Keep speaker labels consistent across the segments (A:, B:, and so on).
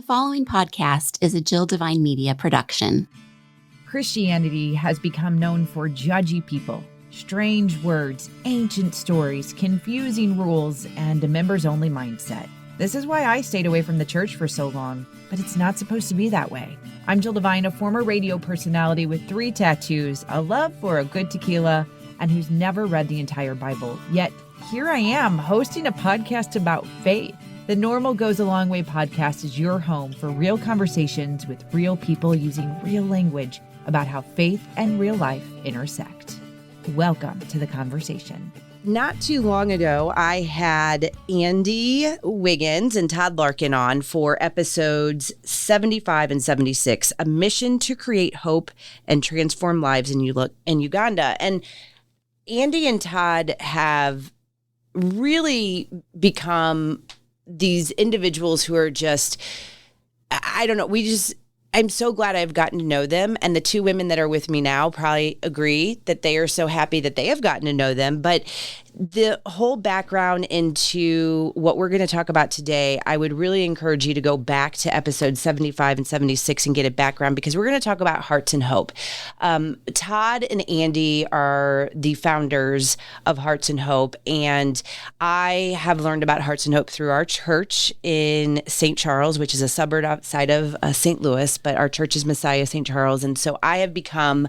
A: The following podcast is a Jill Divine Media production.
B: Christianity has become known for judgy people, strange words, ancient stories, confusing rules, and a members-only mindset. This is why I stayed away from the church for so long, but it's not supposed to be that way. I'm Jill Divine, a former radio personality with 3 tattoos, a love for a good tequila, and who's never read the entire Bible. Yet, here I am hosting a podcast about faith. The Normal Goes a Long Way podcast is your home for real conversations with real people using real language about how faith and real life intersect. Welcome to the conversation.
C: Not too long ago, I had Andy Wiggins and Todd Larkin on for episodes 75 and 76, a mission to create hope and transform lives in Uganda. And Andy and Todd have really become these individuals who are just, I don't know, I'm so glad I've gotten to know them. And the 2 women that are with me now probably agree that they are so happy that they have gotten to know them. But the whole background into what we're going to talk about today, I would really encourage you to go back to episodes 75 and 76 and get a background, because we're going to talk about Hearts and Hope. Todd and Andy are the founders of Hearts and Hope, and I have learned about Hearts and Hope through our church in St. Charles, which is a suburb outside of St. Louis, but our church is Messiah St. Charles. And so I have become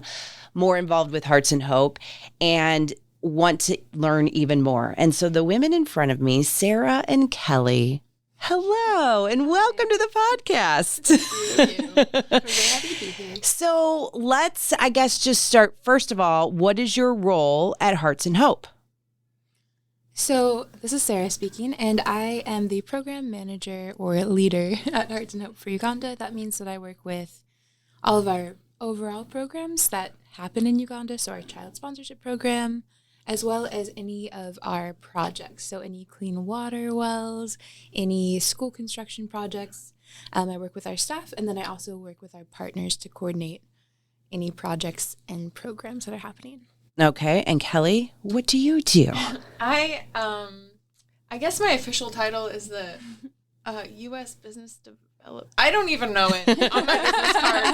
C: more involved with Hearts and Hope and want to learn even more. And so the women in front of me, Sara and Kelly, hello and welcome to the podcast.
D: Thank you. We're very happy to be here.
C: So let's, I guess, just start. First of all, what is your role at Hearts and Hope?
D: So this is Sara speaking, and I am the program manager or leader at Hearts and Hope for Uganda. That means that I work with all of our overall programs that happen in Uganda, so our child sponsorship program, as well as any of our projects. So any clean water wells, any school construction projects. I work with our staff, and then I also work with our partners to coordinate any projects and programs that are happening.
C: Okay. And Kelly, what do you do?
E: I guess my official title is the U.S. Business Development. I don't even know it on my business card,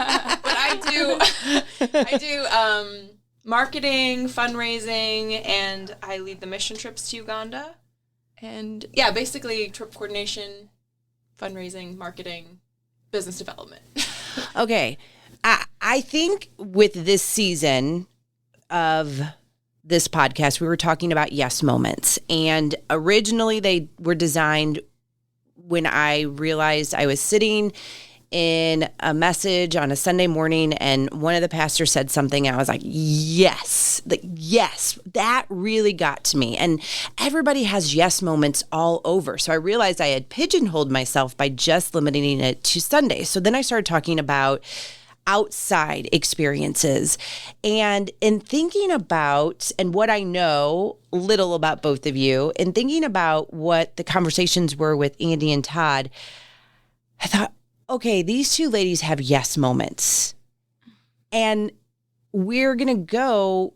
E: but I do marketing, fundraising, and I lead the mission trips to Uganda. And yeah, basically trip coordination, fundraising, marketing, business development.
C: Okay. I think with this season of this podcast, we were talking about yes moments. And originally they were designed when I realized I was sitting in a message on a Sunday morning and one of the pastors said something and I was like, yes, that really got to me. And everybody has yes moments all over. So I realized I had pigeonholed myself by just limiting it to Sunday. So then I started talking about outside experiences. And in thinking about, and what I know little about both of you, and thinking about what the conversations were with Andy and Todd, I thought, okay, these 2 ladies have yes moments. And we're going to go,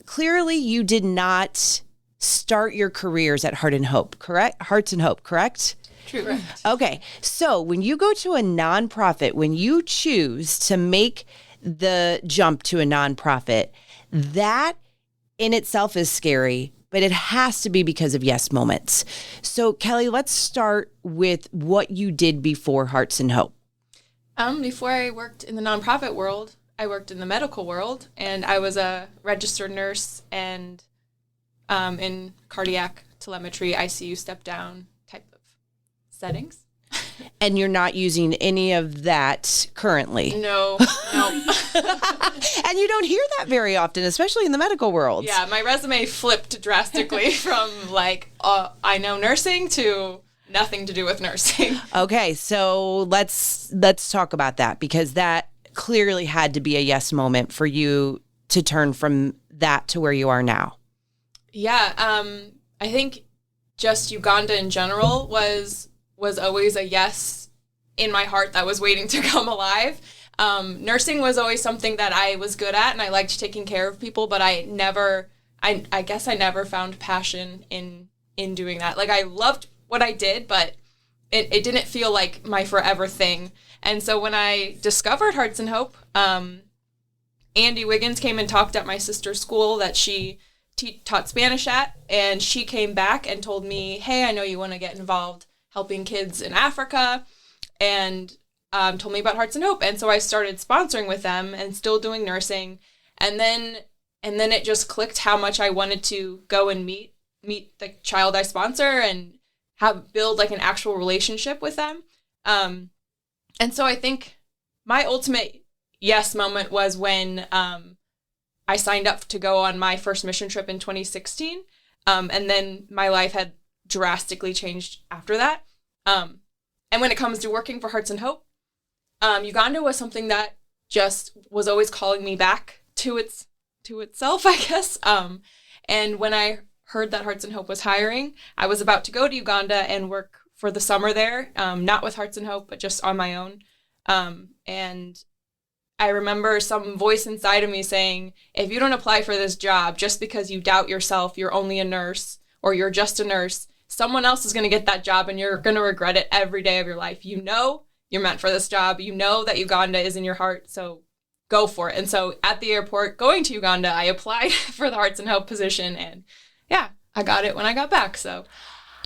C: clearly you did not start your careers at Hearts and Hope, correct?
E: True. Correct.
C: Okay. So when you go to a nonprofit, when you choose to make the jump to a nonprofit, that in itself is scary, but it has to be because of yes moments. So Kelly, let's start with what you did before Hearts and Hope.
E: Before I worked in the nonprofit world, I worked in the medical world, and I was a registered nurse and in cardiac telemetry, ICU step down type of settings.
C: And you're not using any of that currently?
E: No.
C: And you don't hear that very often, especially in the medical world.
E: Yeah, my resume flipped drastically from I know nursing to nothing to do with nursing.
C: Okay, so let's talk about that, because that clearly had to be a yes moment for you to turn from that to where you are now.
E: Yeah, I think just Uganda in general was always a yes in my heart that was waiting to come alive. Nursing was always something that I was good at, and I liked taking care of people, but I guess I never found passion in doing that. Like, I loved what I did, but it didn't feel like my forever thing. And so when I discovered Hearts and Hope, Andy Wiggins came and talked at my sister's school that she taught Spanish at, and she came back and told me, hey, I know you want to get involved helping kids in Africa, and told me about Hearts and Hope. And so I started sponsoring with them and still doing nursing. And then it just clicked how much I wanted to go and meet the child I sponsor and build like an actual relationship with them. And so I think my ultimate yes moment was when I signed up to go on my first mission trip in 2016. And then my life had drastically changed after that. And when it comes to working for Hearts and Hope, Uganda was something that just was always calling me back to itself, I guess. And when I heard that Hearts and Hope was hiring, I was about to go to Uganda and work for the summer there, not with Hearts and Hope, but just on my own. And I remember some voice inside of me saying, if you don't apply for this job just because you doubt yourself, you're only a nurse, or you're just a nurse, someone else is going to get that job and you're going to regret it every day of your life. You know you're meant for this job. You know that Uganda is in your heart, so go for it. And so at the airport going to Uganda, I applied for the Hearts and Hope position, and yeah, I got it when I got back. So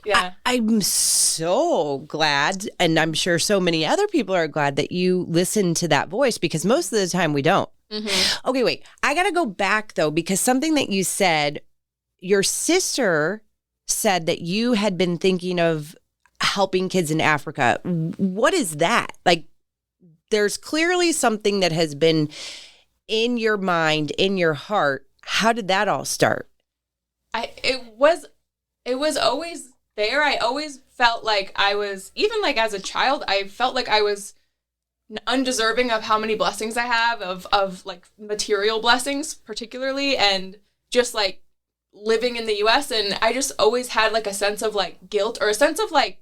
E: yeah.
C: I'm so glad, and I'm sure so many other people are glad that you listened to that voice, because most of the time we don't. Mm-hmm. Okay, wait. I got to go back, though, because something that you said, your sister said that you had been thinking of helping kids in Africa. What is that? Like, there's clearly something that has been in your mind, in your heart. How did that all start?
E: It was always there. I always felt like I was, even like as a child, I felt like I was undeserving of how many blessings I have, of like material blessings particularly, and just like living in the US. And I just always had like a sense of like guilt, or a sense of like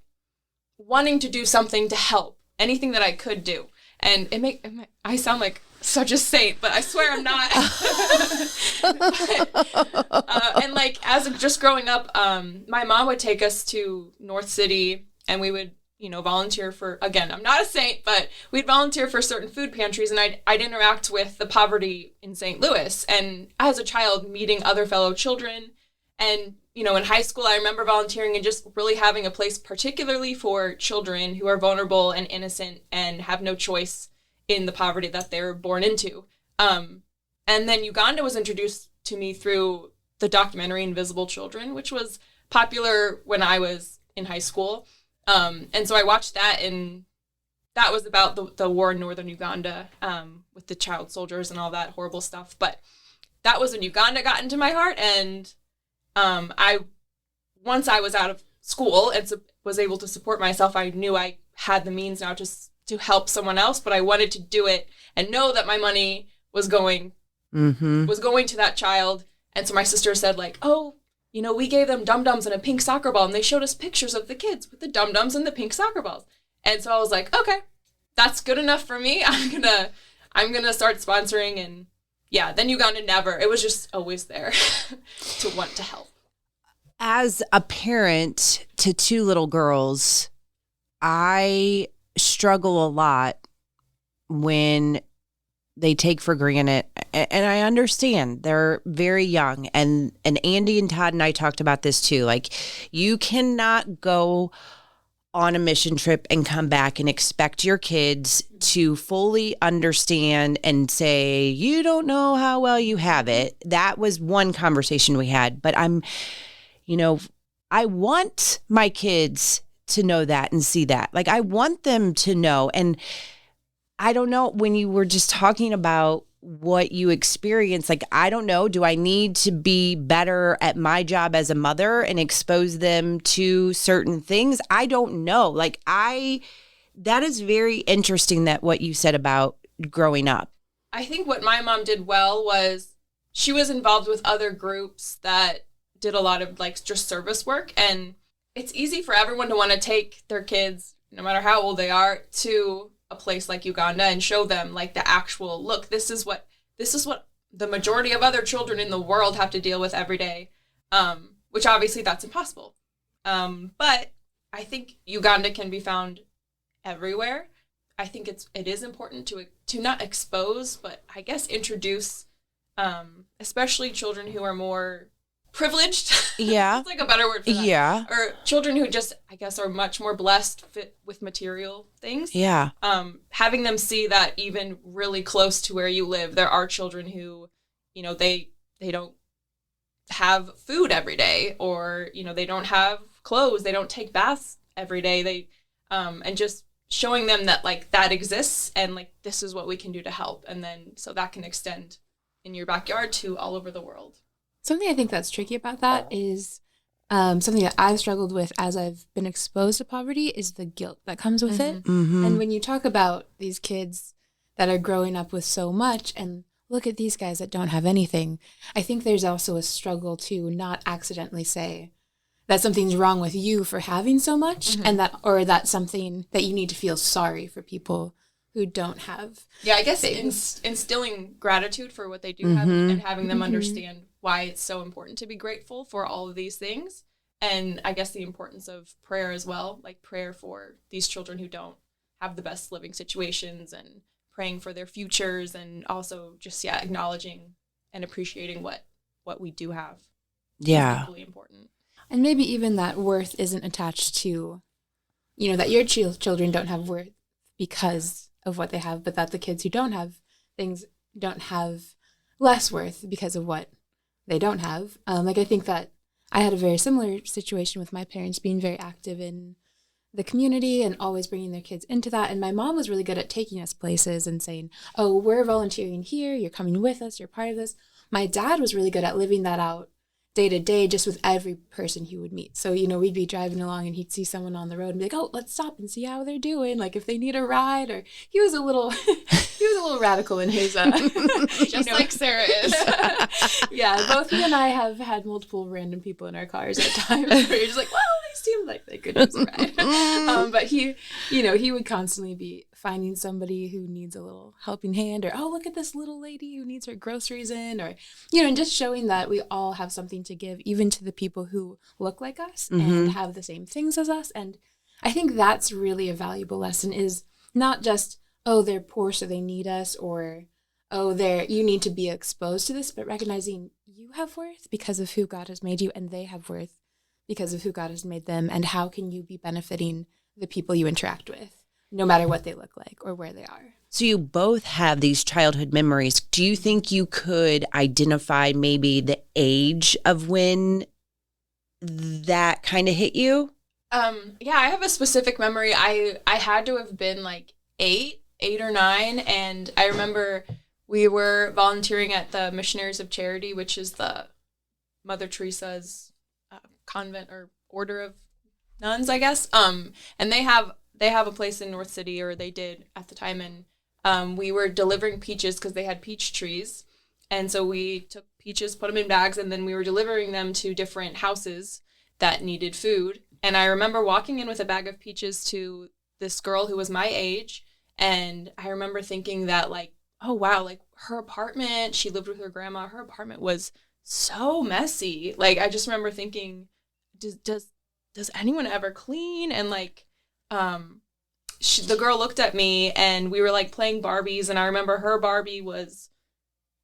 E: wanting to do something to help, anything that I could do. And I sound like such a saint, but I swear I'm not. And like as of just growing up, my mom would take us to North City, and we would, volunteer for, again, I'm not a saint, but we'd volunteer for certain food pantries, and I'd interact with the poverty in St. Louis. And as a child, meeting other fellow children, and in high school, I remember volunteering and just really having a place particularly for children who are vulnerable and innocent and have no choice in the poverty that they're born into. And then Uganda was introduced to me through the documentary Invisible Children, which was popular when I was in high school. And so I watched that, and that was about the war in northern Uganda, with the child soldiers and all that horrible stuff. But that was when Uganda got into my heart, and once I was out of school and was able to support myself, I knew I had the means now to help someone else, but I wanted to do it and know that my money was going to that child. And so my sister said like, oh, we gave them dum-dums and a pink soccer ball, and they showed us pictures of the kids with the dum-dums and the pink soccer balls. And so I was like, okay, that's good enough for me. I'm gonna start sponsoring. And yeah, then Uganda it was just always there to want to help.
C: As a parent to two little girls, I struggle a lot when they take for granted, and I understand they're very young, and Andy and Todd and I talked about this too. Like, you cannot go on a mission trip and come back and expect your kids to fully understand and say, you don't know how well you have it. That was one conversation we had, but I want my kids to know that and see that. Like, I want them to know. And I don't know, when you were just talking about what you experienced, like, I don't know, do I need to be better at my job as a mother and expose them to certain things? I don't know. Like, that is very interesting, that what you said about growing up.
E: I think what my mom did well was she was involved with other groups that did a lot of like just service work, and it's easy for everyone to want to take their kids, no matter how old they are, to a place like Uganda and show them like the actual look. This is what the majority of other children in the world have to deal with every day, which obviously that's impossible. But I think Uganda can be found everywhere. I think it is important to not expose, but I guess introduce, especially children who are more privileged.
C: Yeah.
E: That's like a better word for that.
C: Yeah.
E: Or children who just, I guess, are much more blessed with material things.
C: Yeah.
E: Having them see that even really close to where you live, there are children who, they don't have food every day, or, they don't have clothes, they don't take baths every day. And just showing them that like that exists and like this is what we can do to help, and then so that can extend in your backyard to all over the world.
D: Something I think that's tricky about that is something that I've struggled with as I've been exposed to poverty is the guilt that comes with it.
C: Mm-hmm.
D: And when you talk about these kids that are growing up with so much and look at these guys that don't have anything, I think there's also a struggle to not accidentally say that something's wrong with you for having so much, and that's something that you need to feel sorry for people who don't have.
E: Yeah, I guess instilling gratitude for what they do have and having them understand why it's so important to be grateful for all of these things. And I guess the importance of prayer as well, like prayer for these children who don't have the best living situations and praying for their futures, and also just, acknowledging and appreciating what we do have.
C: Yeah.
E: Is equally important.
D: And maybe even that worth isn't attached to, that your children don't have worth because of what they have, but that the kids who don't have things don't have less worth because of what they don't have. I think that I had a very similar situation with my parents being very active in the community and always bringing their kids into that. And my mom was really good at taking us places and saying, oh, we're volunteering here, you're coming with us, you're part of this. My dad was really good at living that out day to day, just with every person he would meet. So, we'd be driving along and he'd see someone on the road and be like, oh, let's stop and see how they're doing. Like if they need a ride, or he was a little radical in his,
E: just like Sara is.
D: Yeah. Both he and I have had multiple random people in our cars at times where you're just like, well, they seem like they could use a ride. But he would constantly be finding somebody who needs a little helping hand, or, oh, look at this little lady who needs her groceries in, or, and just showing that we all have something to give, even to the people who look like us and have the same things as us. And I think that's really a valuable lesson, is not just, oh, they're poor so they need us, or, oh, you need to be exposed to this, but recognizing you have worth because of who God has made you, and they have worth because of who God has made them, and how can you be benefiting the people you interact with, no matter what they look like or where they are.
C: So you both have these childhood memories. Do you think you could identify maybe the age of when that kind of hit you?
E: Yeah, I have a specific memory. I had to have been like 8 or 9, and I remember we were volunteering at the Missionaries of Charity, which is the Mother Teresa's convent or order of nuns, I guess. And they have a place in North City, or they did at the time, and we were delivering peaches because they had peach trees. And so we took peaches, put them in bags, and then we were delivering them to different houses that needed food. And I remember walking in with a bag of peaches to this girl who was my age, and I remember thinking that, like, oh, wow, like, her apartment, she lived with her grandma, her apartment was so messy. Like, I just remember thinking, does anyone ever clean? And, like, the girl looked at me, and we were like playing Barbies, and I remember her Barbie was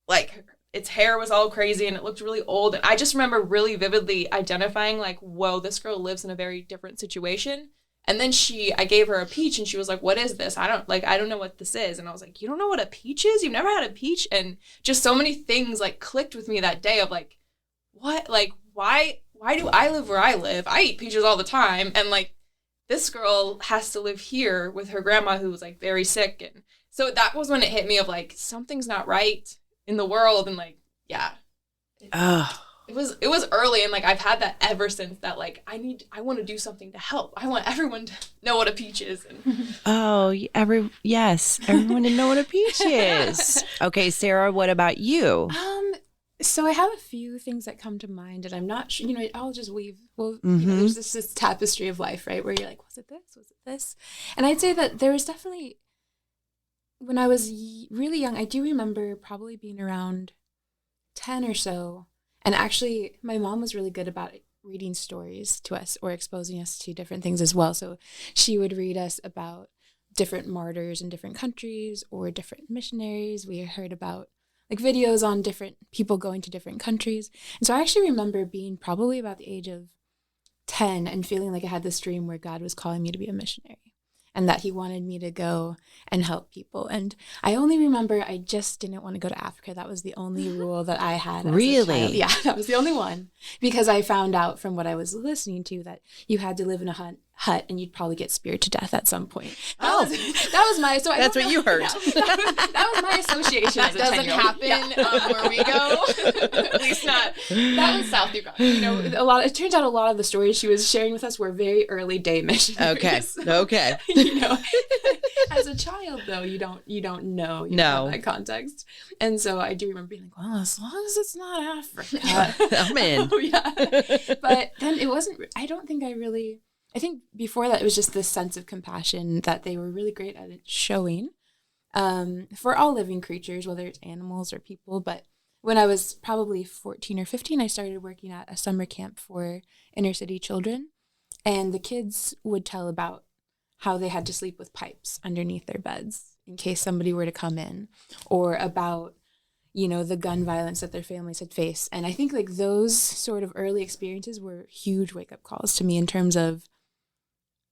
E: like, its hair was all crazy and it looked really old, and I just remember really vividly identifying like, whoa, this girl lives in a very different situation. And then I gave her a peach, and she was like, what is this? I don't know what this is. And I was like, you don't know what a peach is? You've never had a peach? And just so many things like clicked with me that day of like, what, like, why do I live where I live? I eat peaches all the time, and like, this girl has to live here with her grandma who was like very sick. And so that was when it hit me of like, something's not right in the world. And like, yeah, it was early. And like, I've had that ever since, that like, I want to do something to help. I want everyone to know what a peach is. And
C: Yes, everyone to know what a peach is. Okay, Sara, what about you?
D: So I have a few things that come to mind, and I'm not sure, I'll just weave. Well, there's this tapestry of life, right? Where you're like, was it this? Was it this? And I'd say that there was definitely, when I was really young, I do remember probably being around 10 or so. And actually, my mom was really good about reading stories to us or exposing us to different things as well. So she would read us about different martyrs in different countries or different missionaries. We heard about like videos on different people going to different countries. And so I actually remember being probably about the age of 10 and feeling like I had this dream where God was calling me to be a missionary and that he wanted me to go and help people. And I only remember I just didn't want to go to Africa. That was the only rule that I had.
C: Really?
D: Yeah, that was the only one. Because I found out from what I was listening to that you had to live in a hut and you'd probably get speared to death at some point. That was my, so I
C: That's what you heard.
D: That was my association
E: That
D: as a
E: doesn't
D: 10-year-old.
E: happen where we go. At least not. That was South Uganda.
D: You know, it turns out a lot of the stories she was sharing with us were very early day missionaries.
C: Okay. Okay.
D: You know, as a child though, you don't know that context. And so I do remember being like, well, as long as it's not Africa,
C: I'm in.
D: Oh, yeah. But then it wasn't, I think before that, it was just this sense of compassion that they were really great at it showing for all living creatures, whether it's animals or people. But when I was probably 14 or 15, I started working at a summer camp for inner city children. And the kids would tell about how they had to sleep with pipes underneath their beds in case somebody were to come in, or about, you know, the gun violence that their families had faced. And I think like those sort of early experiences were huge wake-up calls to me in terms of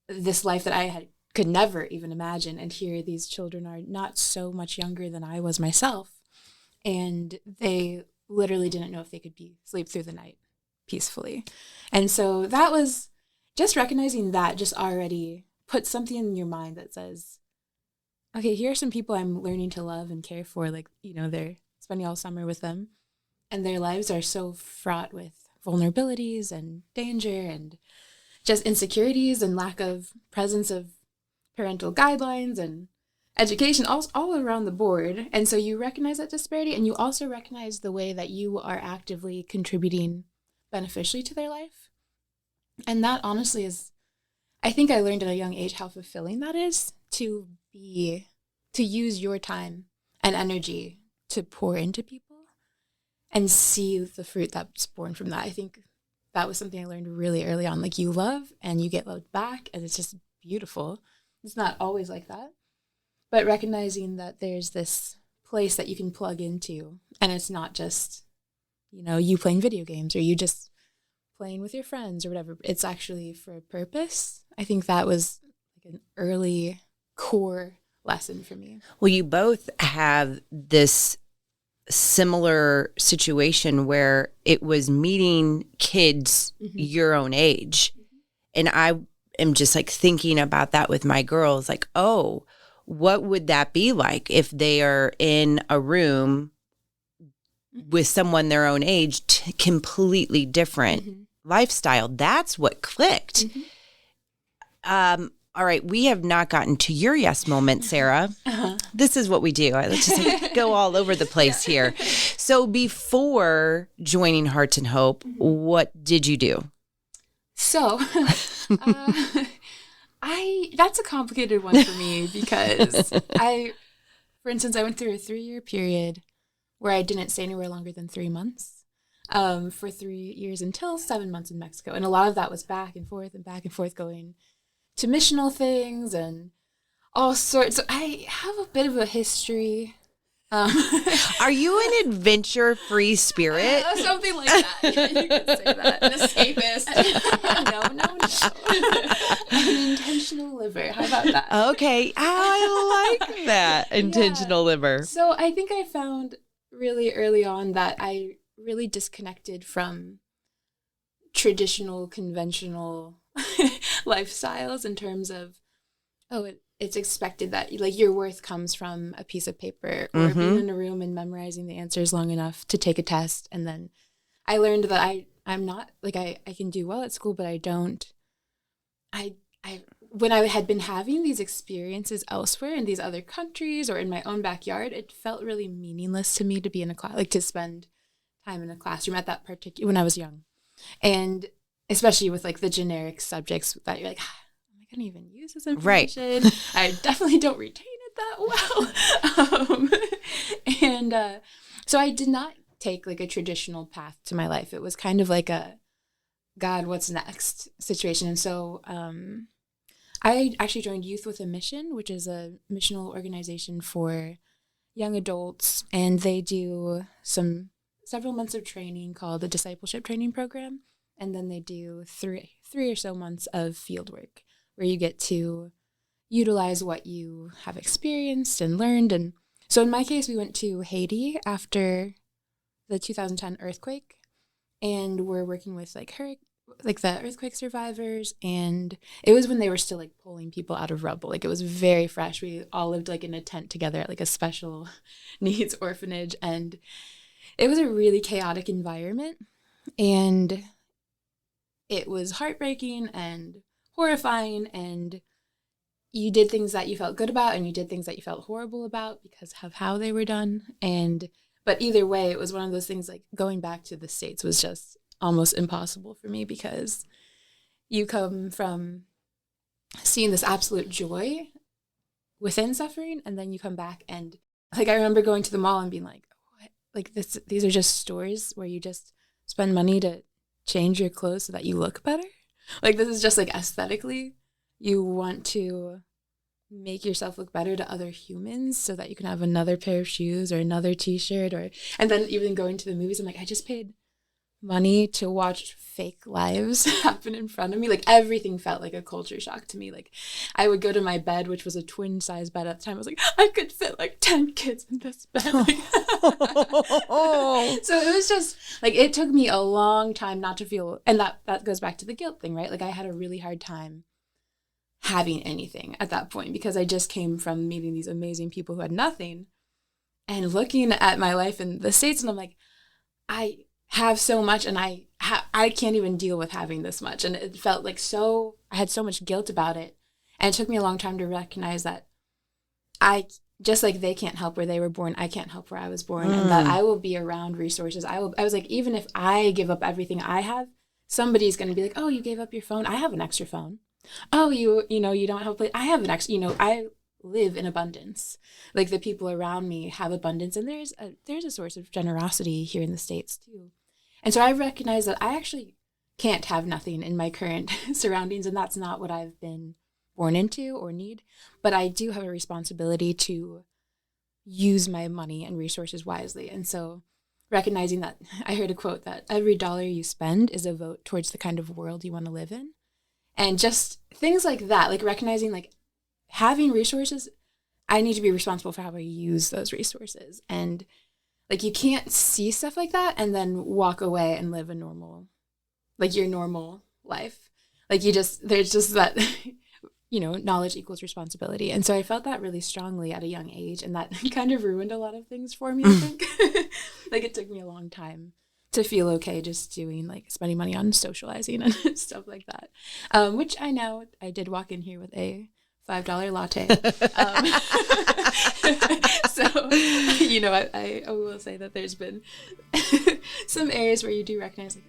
D: this life that I could never even imagine. And here these children are not so much younger than I was myself. And they literally didn't know if they could sleep through the night peacefully. And so that was just recognizing that just already put something in your mind that says, okay, here are some people I'm learning to love and care for. Like, you know, they're spending all summer with them and their lives are so fraught with vulnerabilities and danger and just insecurities and lack of presence of parental guidelines and education all around the board. And so you recognize that disparity, and you also recognize the way that you are actively contributing beneficially to their life. And that honestly is, I think I learned at a young age how fulfilling that is to use your time and energy to pour into people and see the fruit that's born from that. I think that was something I learned really early on. Like, you love and you get loved back, and it's just beautiful. It's not always like that, but recognizing that there's this place that you can plug into, and it's not just, you know, you playing video games or you just playing with your friends or whatever. It's actually for a purpose. I think that was like an early core lesson for me.
C: Well, you both have this similar situation where it was meeting kids your own age. And I am just like thinking about that with my girls, like, oh, what would that be like if they are in a room with someone their own age, completely different lifestyle? That's what clicked. All right, we have not gotten to your yes moment, Sara. This is what we do. Let's just like go all over the place here. So before joining Hearts and Hope, what did you do?
D: So that's a complicated one for me because for instance, I went through a 3-year period where I didn't stay anywhere longer than 3 months for 3 years until 7 months in Mexico. And a lot of that was back and forth going to missional things and all sorts. So I have a bit of a history.
C: Are you an adventure-free spirit?
D: Something like that. Yeah, you could say that.
E: An escapist.
D: No. An intentional liver. How about that?
C: Okay. I like that. Intentional liver.
D: So I think I found really early on that I really disconnected from traditional, conventional lifestyles in terms of, it's expected that like your worth comes from a piece of paper or being in a room and memorizing the answers long enough to take a test. And then I learned that I'm not like I can do well at school, but when I had been having these experiences elsewhere in these other countries or in my own backyard, it felt really meaningless to me to be in a class, like to spend time in a classroom at that particular when I was young. And especially with like the generic subjects that you're like, am I going to even use this information? Right. I definitely don't retain it that well. So I did not take like a traditional path to my life. It was kind of like God, what's next situation. And so I actually joined Youth with a Mission, which is a missional organization for young adults, and they do several months of training called the discipleship training program, and then they do three or so months of field work where you get to utilize what you have experienced and learned. And so in my case, we went to Haiti after the 2010 earthquake, and we're working with like the earthquake survivors, and it was when they were still like pulling people out of rubble. Like it was very fresh. We all lived like in a tent together at like a special needs orphanage, and it was a really chaotic environment, and it was heartbreaking and horrifying, and you did things that you felt good about and you did things that you felt horrible about because of how they were done. But either way, it was one of those things like going back to the States was just almost impossible for me, because you come from seeing this absolute joy within suffering, and then you come back and like I remember going to the mall and being like, what? Like these are just stores where you just spend money to change your clothes so that you look better. Like this is just like aesthetically, you want to make yourself look better to other humans so that you can have another pair of shoes or another t-shirt, and then even going to the movies, I'm like, I just paid money to watch fake lives happen in front of me. Like everything felt like a culture shock to me. Like I would go to my bed, which was a twin size bed at the time. I was like, I could fit like 10 kids in this bed. So it was just like, it took me a long time not to feel, and that goes back to the guilt thing, right? Like I had a really hard time having anything at that point because I just came from meeting these amazing people who had nothing and looking at my life in the States, and I'm like, I have so much, and I can't even deal with having this much. And it felt like I had so much guilt about it. And it took me a long time to recognize that just like they can't help where they were born, I can't help where I was born, and that I will be around resources. I was like, even if I give up everything I have, somebody's going to be like, oh, you gave up your phone. I have an extra phone. Oh, you don't have a place. I have an extra, I live in abundance. Like the people around me have abundance, and there's a source of generosity here in the States too. And so I recognize that I actually can't have nothing in my current surroundings, and that's not what I've been born into or need. But I do have a responsibility to use my money and resources wisely. And so recognizing that, I heard a quote that every dollar you spend is a vote towards the kind of world you want to live in. And just things like that, like recognizing like having resources, I need to be responsible for how I use those resources. And like you can't see stuff like that and then walk away and live a normal, like your normal life. Like there's just that, knowledge equals responsibility. And so I felt that really strongly at a young age, and that kind of ruined a lot of things for me, I think. Like it took me a long time to feel okay just doing like spending money on socializing and stuff like that. Which I did walk in here with a $5 latte. So, I will say that there's been some areas where you do recognize like,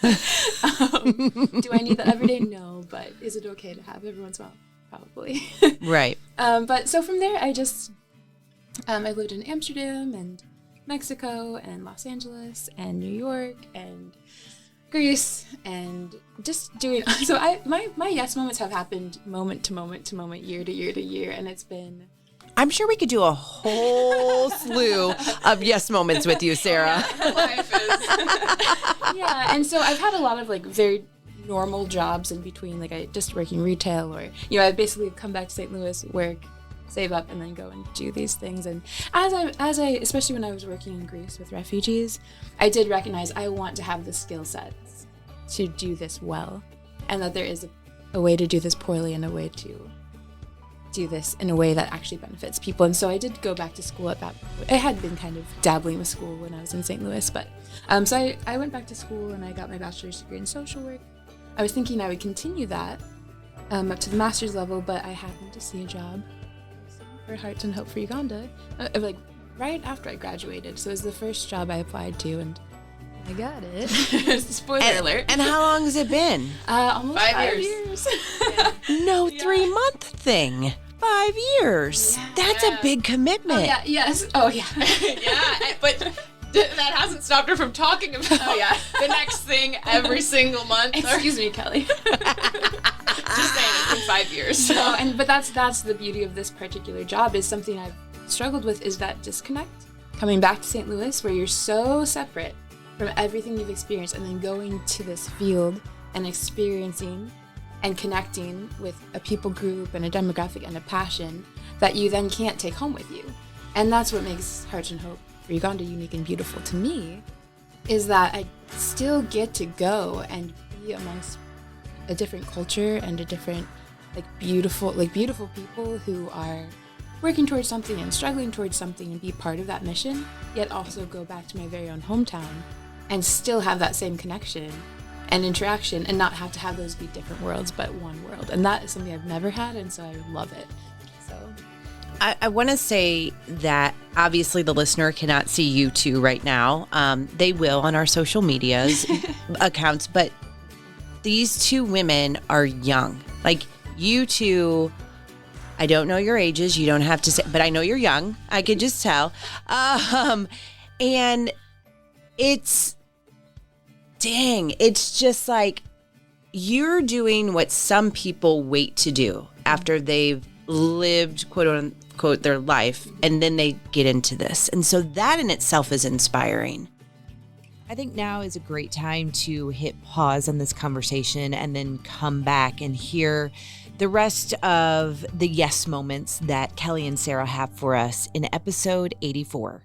D: do I need that every day? No, but is it okay to have every once in a while? Probably.
C: Right.
D: But so from there, I lived in Amsterdam and Mexico and Los Angeles and New York and Greece, and just doing so my yes moments have happened moment to moment to moment, year to year to year, and it's been,
C: I'm sure we could do a whole slew of yes moments with you, Sarah.
E: Life is.
D: Yeah, and so I've had a lot of like very normal jobs in between, like I just working retail, or I basically come back to St. Louis, work, save up, and then go and do these things. And as I especially when I was working in Greece with refugees, I did recognize I want to have the skill sets to do this well, and that there is a way to do this poorly and a way to do this in a way that actually benefits people. And so I did go back to school at that point. I had been kind of dabbling with school when I was in St. Louis, but so I went back to school and I got my bachelor's degree in social work. I was thinking I would continue that up to the master's level, but I happened to see a job for Hearts and Hope for Uganda, like right after I graduated. So it was the first job I applied to, and I got it. Spoiler alert.
C: And how long has it been?
D: Almost 5 years.
E: Yeah.
C: No, 3-month thing. 5 years.
D: Yeah.
C: That's a big commitment.
D: Oh, yeah. Yes. Oh, yeah.
E: Yeah, but that hasn't stopped her from talking about the next thing every single month.
D: Excuse me, Kelly.
E: Just saying, it's been 5 years.
D: But that's the beauty of this particular job, is something I've struggled with, is that disconnect. Coming back to St. Louis, where you're so separate from everything you've experienced, and then going to this field and experiencing and connecting with a people group and a demographic and a passion that you then can't take home with you. And that's what makes Hearts and Hope for Uganda unique and beautiful to me, is that I still get to go and be amongst a different culture and a different beautiful people who are working towards something and struggling towards something, and be part of that mission, yet also go back to my very own hometown and still have that same connection and interaction, and not have to have those be different worlds, but one world. And that is something I've never had, and so I love it. So
C: I want to say that obviously the listener cannot see you two right now. They will on our social medias accounts, but these two women are young. Like, you two, I don't know your ages. You don't have to say, but I know you're young. I could just tell. And it's just like, you're doing what some people wait to do after they've lived, quote unquote, their life, and then they get into this. And so that in itself is inspiring.
B: I think now is a great time to hit pause on this conversation and then come back and hear the rest of the yes moments that Kelly and Sara have for us in episode 84.